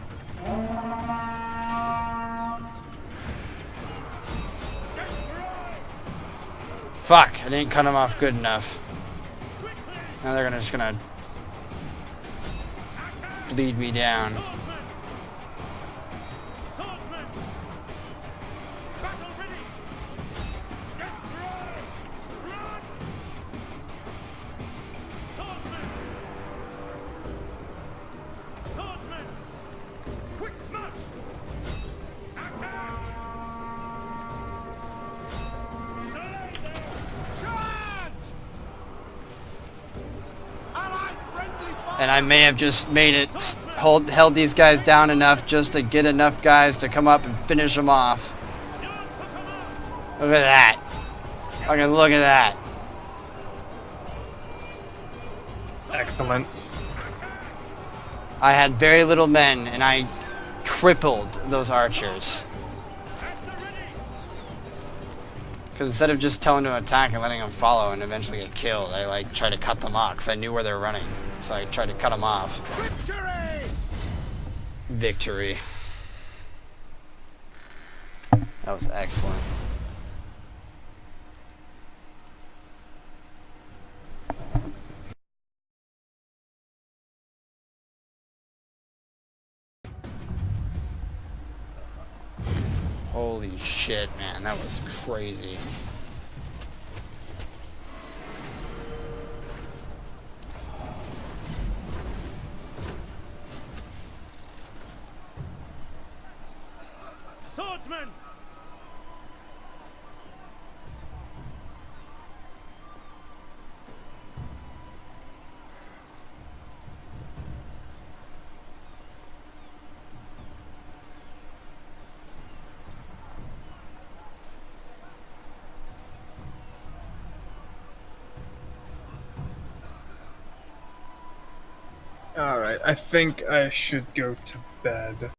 Fuck, I didn't cut him off good enough. Now they're just gonna bleed me down. And I may have just made it, held these guys down enough just to get enough guys to come up and finish them off. Look at that. Fucking look at that.
Excellent.
I had very little men and I crippled those archers. Because instead of just telling them to attack and letting them follow and eventually get killed, I like tried to cut them off because I knew where they were running. So I tried to cut them off.
Victory!
Victory. That was excellent. Holy shit, man, that was crazy.
Swordsman!
Alright, I think I should go to bed.